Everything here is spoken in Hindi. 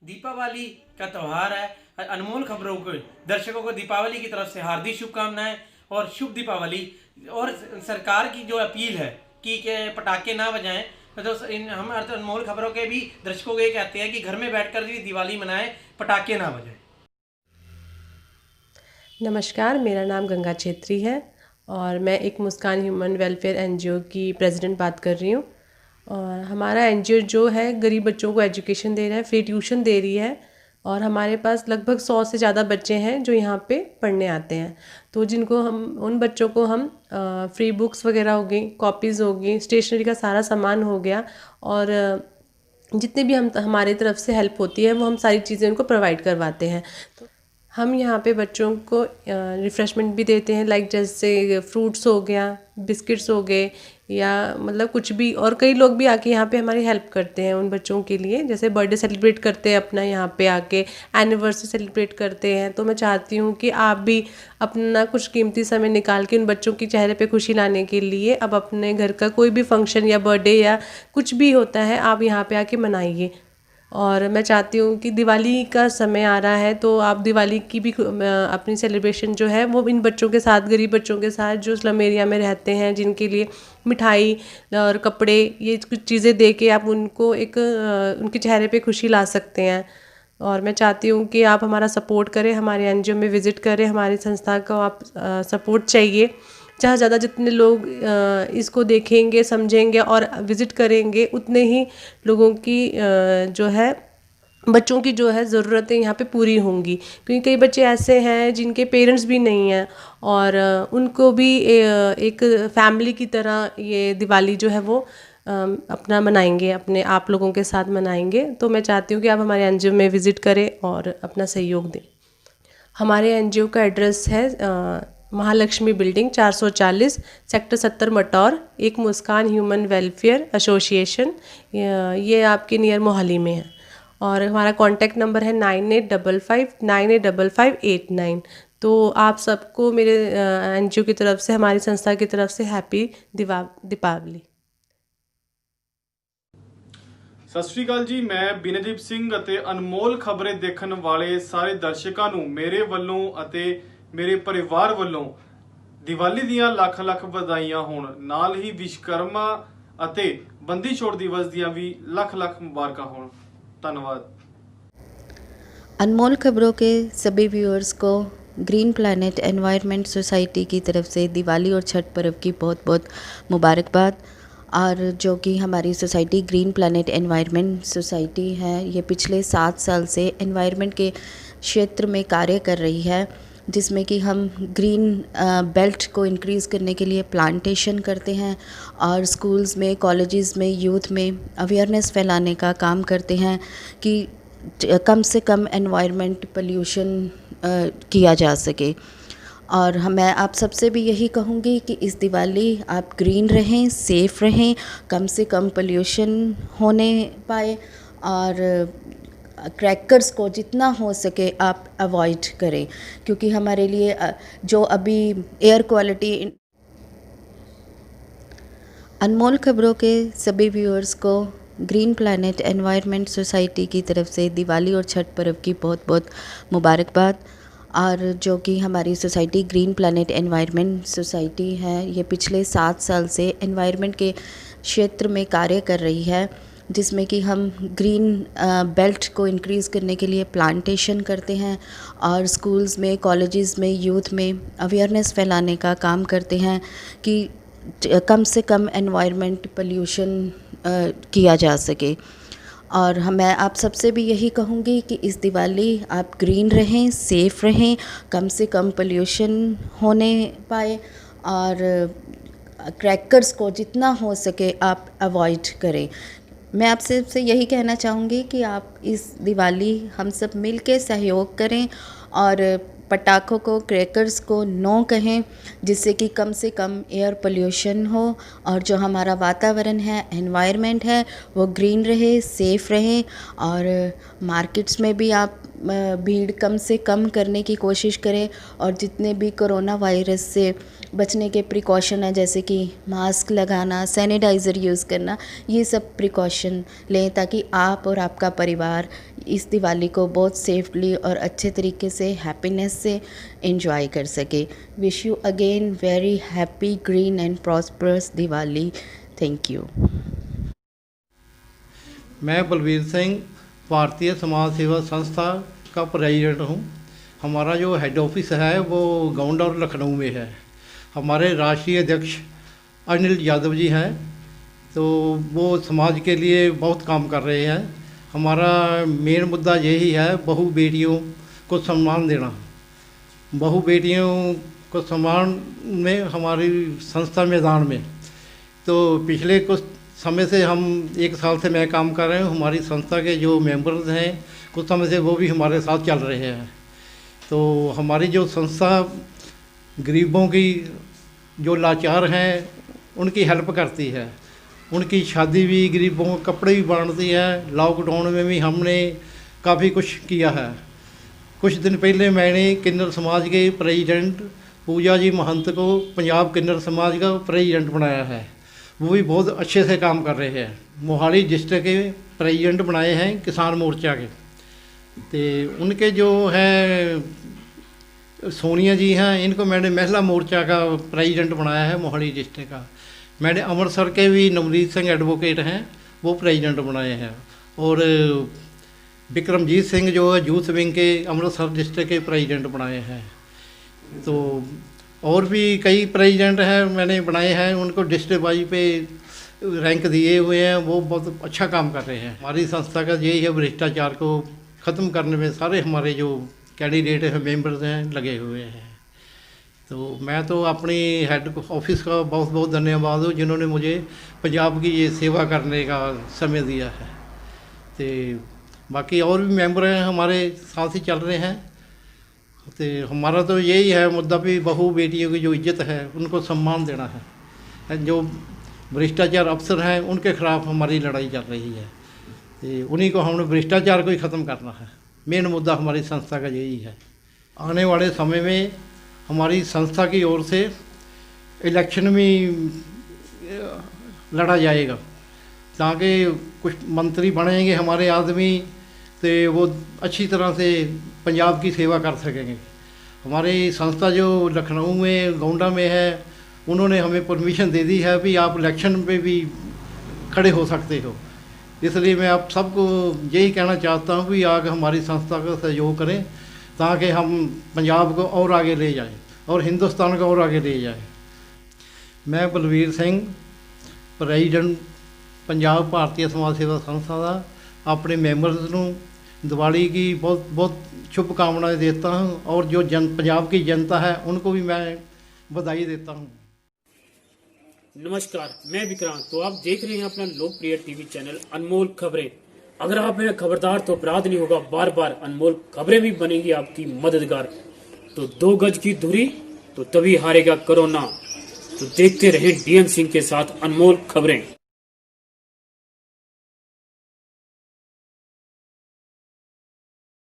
दीपावली का त्यौहार है। अनमोल खबरों को दर्शकों को दीपावली की तरफ से हार्दिक शुभकामनाएं और शुभ दीपावली। और सरकार की जो अपील है कि पटाखे ना बजाएं, तो हम अनमोल खबरों के भी दर्शकों को ये कहते हैं कि घर में बैठकर भी दिवाली मनाएं, पटाखे ना बजाएं। नमस्कार, मेरा नाम गंगा छेत्री है और मैं एक मुस्कान ह्यूमन वेलफेयर एनजीओ की प्रेसिडेंट बात कर रही हूँ। और हमारा एनजीओ जो है गरीब बच्चों को एजुकेशन दे रहा है, फ्री ट्यूशन दे रही है। और हमारे पास लगभग 100 से ज़्यादा बच्चे हैं जो यहाँ पे पढ़ने आते हैं। तो जिनको हम उन बच्चों को हम फ्री बुक्स वगैरह हो गई, कॉपीज़ हो गई, स्टेशनरी का सारा सामान हो गया, और जितने भी हमारे तरफ से हेल्प होती है वो हम सारी चीज़ें उनको प्रोवाइड करवाते हैं। तो हम यहाँ पे बच्चों को रिफ़्रेशमेंट भी देते हैं, लाइक जैसे फ्रूट्स हो गया, बिस्किट्स हो गए, या मतलब कुछ भी। और कई लोग भी आके यहाँ पे हमारी हेल्प करते हैं उन बच्चों के लिए, जैसे बर्थडे सेलिब्रेट करते हैं अपना यहाँ पे आके, एनिवर्सरी सेलिब्रेट करते हैं। तो मैं चाहती हूँ कि आप भी अपना कुछ कीमती समय निकाल के उन बच्चों के चेहरे पे खुशी लाने के लिए अब अपने घर का कोई भी फंक्शन या बर्थडे या कुछ भी होता है, आप यहाँ पे आके मनाइए। और मैं चाहती हूँ कि दिवाली का समय आ रहा है, तो आप दिवाली की भी अपनी सेलिब्रेशन जो है वो इन बच्चों के साथ, गरीब बच्चों के साथ जो स्लम एरिया में रहते हैं, जिनके लिए मिठाई और कपड़े, ये कुछ चीज़ें दे के आप उनको एक उनके चेहरे पे खुशी ला सकते हैं। और मैं चाहती हूँ कि आप हमारा सपोर्ट करें, हमारे एनजीओ में विज़िट करें, हमारी संस्था को आप सपोर्ट चाहिए। जहाँ ज़्यादा जितने लोग इसको देखेंगे, समझेंगे और विज़िट करेंगे, उतने ही लोगों की जो है, बच्चों की जो है ज़रूरतें यहाँ पे पूरी होंगी। क्योंकि कई बच्चे ऐसे हैं जिनके पेरेंट्स भी नहीं हैं, और उनको भी एक फैमिली की तरह ये दिवाली जो है वो अपना मनाएंगे, अपने आप लोगों के साथ मनाएंगे। तो मैं चाहती हूँ कि आप हमारे एनजीओ में विज़िट करें और अपना सहयोग दें। हमारे एनजीओ का एड्रेस है महालक्ष्मी बिल्डिंग 440 सेक्टर 70 मटौर, एक मुस्कान ह्यूमन वेलफेयर एसोसिएशन, ये आपके नियर मोहाली में है। और हमारा कॉन्टैक्ट नंबर है 9855985589। तो आप सबको मेरे एनजीओ की तरफ से, हमारी संस्था की तरफ से हैप्पी दीपावली। ਸਤਿ ਸ਼੍ਰੀ ਅਕਾਲ ਜੀ, ਮੈਂ ਬਿਨੇਦੀਪ ਸਿੰਘ ਅਤੇ ਅਨਮੋਲ ਖਬਰੇ ਦੇਖਣ ਵਾਲੇ ਸਾਰੇ ਦਰਸ਼ਕਾਂ ਨੂੰ ਮੇਰੇ ਵੱਲੋਂ ਅਤੇ ਮੇਰੇ ਪਰਿਵਾਰ ਵੱਲੋਂ ਦੀਵਾਲੀ ਦੀਆਂ ਲੱਖ ਲੱਖ ਵਧਾਈਆਂ ਹੋਣ। ਨਾਲ ਹੀ ਵਿਸ਼ਵਕਰਮਾ ਅਤੇ ਬੰਦੀ ਛੋੜ ਦਿਵਸ ਦੀਆਂ ਵੀ ਲੱਖ ਲੱਖ ਮੁਬਾਰਕਾਂ ਹੋਣ। ਧੰਨਵਾਦ। अनमोल खबरों के सभी व्यूअर्स को ग्रीन प्लैनेट एनवायरनमेंट सोसाइटी की तरफ से दिवाली और छठ पर्व की बहुत बहुत मुबारकबाद। और जो कि हमारी society green planet environment society है, ये पिछले 7 साल से एनवायरनमेंट के क्षेत्र में कार्य कर रही है, जिसमें कि हम ग्रीन बेल्ट को इंक्रीज़ करने के लिए प्लांटेशन करते हैं और स्कूल्स में, कॉलेजेस में, यूथ में अवेयरनेस फैलाने का काम करते हैं कि कम से कम एनवायरनमेंट पोल्यूशन किया जा सके। और मैं आप सबसे भी यही कहूँगी कि इस दिवाली आप ग्रीन रहें, सेफ़ रहें, कम से कम पोल्यूशन होने पाए, और क्रैकर्स को जितना हो सके आप अवॉइड करें, क्योंकि हमारे लिए जो अभी एयर क्वालिटी। अनमोल खबरों के सभी व्यूअर्स को ग्रीन प्लैनेट एनवायरनमेंट सोसाइटी की तरफ से दिवाली और छठ पर्व की बहुत बहुत मुबारकबाद। और जो कि हमारी society green planet environment society है, ये पिछले 7 साल से एनवायरनमेंट के क्षेत्र में कार्य कर रही है, जिसमें कि हम ग्रीन बेल्ट को इंक्रीज़ करने के लिए प्लांटेशन करते हैं और स्कूल्स में, कॉलेजेस में, यूथ में अवेयरनेस फैलाने का काम करते हैं कि कम से कम एनवायरनमेंट पोल्यूशन किया जा सके। और मैं आप सबसे भी यही कहूँगी कि इस दिवाली आप ग्रीन रहें, सेफ़ रहें, कम से कम पोल्यूशन होने पाए, और क्रैकर्स को जितना हो सके आप अवॉइड करें। मैं आपसे यही कहना चाहूँगी कि आप इस दिवाली हम सब मिल के सहयोग करें और पटाखों को, क्रैकर्स को नो कहें, जिससे कि कम से कम एयर पोल्यूशन हो और जो हमारा वातावरण है, एनवायरनमेंट है, वो ग्रीन रहे, सेफ़ रहे। और मार्केट्स में भी आप भीड़ कम से कम करने की कोशिश करें और जितने भी कोरोना वायरस से बचने के प्रिकॉशन हैं जैसे कि मास्क लगाना, सैनिटाइज़र यूज़ करना, ये सब प्रिकॉशन लें ताकि आप और आपका परिवार इस दिवाली को बहुत सेफली और अच्छे तरीके से हैप्पीनेस से एंजॉय कर सके। Wish you again very happy green and prosperous Diwali. Thank you. मैं बलवीर सिंह भारतीय समाज सेवा संस्था का प्रेसिडेंट हूँ। हमारा जो हेड ऑफिस है वो गोंडा और लखनऊ में है। हमारे राष्ट्रीय अध्यक्ष अनिल यादव जी हैं, तो वो समाज के लिए बहुत काम कर रहे हैं। हमारा मेन मुद्दा यही है बहू बेटियों को सम्मान देना। बहू बेटियों को सम्मान में हमारी संस्था मैदान में तो पिछले कुछ समय से हम 1 साल से मैं काम कर रहे हूँ। हमारी संस्था के जो मेंबर्स हैं कुछ समय से वो भी हमारे साथ चल रहे हैं। तो हमारी जो संस्था गरीबों की जो लाचार हैं उनकी हेल्प करती है। उनकी शादी भी, गरीबों को कपड़े भी बांटती है। लॉकडाउन में भी हमने काफ़ी कुछ किया है। कुछ दिन पहले मैंने किन्नर समाज के प्रेसिडेंट पूजा जी महंत को पंजाब किन्नर समाज का प्रेसिडेंट बनाया है। वो भी बहुत अच्छे से काम कर रहे हैं। मोहाली डिस्ट्रिक्ट के प्रेसिडेंट बनाए हैं किसान मोर्चा के। तो उनके जो हैं सोनिया जी हैं, इनको मैंने महिला मोर्चा का प्रेसिडेंट बनाया है मोहाली डिस्ट्रिक्ट का। मैंने अमृतसर के भी नवनीत सिंह एडवोकेट हैं, वो प्रेसिडेंट बनाए हैं। और विक्रमजीत सिंह जो है यूथ विंग के अमृतसर डिस्ट्रिक्ट के प्रेसिडेंट बनाए हैं। तो और भी कई प्रेसिडेंट हैं मैंने बनाए हैं, उनको डिस्ट्रिक्ट वाइज पे रैंक दिए हुए हैं। वो बहुत अच्छा काम कर रहे हैं। हमारी संस्था का यही है भ्रष्टाचार को ख़त्म करने में सारे हमारे जो कैंडिडेट हैं, मेंबर्स हैं, लगे हुए हैं। तो मैं तो अपनी हेड ऑफिस का बहुत बहुत धन्यवाद हूँ जिन्होंने मुझे पंजाब की ये सेवा करने का समय दिया है। तो बाकी और भी मेंबर हैं हमारे साथ ही चल रहे हैं। तो हमारा तो यही है मुद्दा भी बहू बेटियों की जो इज्जत है उनको सम्मान देना है। जो भ्रष्टाचार अफसर हैं उनके खिलाफ हमारी लड़ाई चल रही है। तो उन्हीं को हमने भ्रष्टाचार को ही ख़त्म करना है। मेन मुद्दा हमारी संस्था का यही है। आने वाले समय में हमारी संस्था की ओर से इलेक्शन भी लड़ा जाएगा ताकि कुछ मंत्री बनेंगे हमारे आदमी, तो वो अच्छी तरह से पंजाब की सेवा कर सकेंगे। हमारी संस्था जो लखनऊ में गोंडा में है उन्होंने हमें परमिशन दे दी है भी आप इलेक्शन पे भी खड़े हो सकते हो। इसलिए मैं आप सबको यही कहना चाहता हूँ कि आगे हमारी संस्था का सहयोग करें ताकि हम पंजाब को और आगे ले जाएं और हिंदुस्तान को और आगे ले जाएं। मैं बलवीर सिंह प्रेसिडेंट पंजाब भारतीय समाज सेवा संस्था का अपने मेंबर्स ਨੂੰ दिवाली की बहुत बहुत शुभकामनाएं देता हूं और जो पंजाब की जनता है उनको भी मैं बधाई देता हूं। नमस्कार, मैं विक्रांत। तो आप देख रहे हैं अपना लोकप्रिय टीवी चैनल अनमोल खबरें। अगर आप हैं खबरदार तो अपराध नहीं होगा, बार बार अनमोल खबरें भी बनेंगी आपकी मददगार। तो 2 गज की दूरी तो तभी हारेगा कोरोना। तो देखते रहें डीएम सिंह के साथ अनमोल खबरें।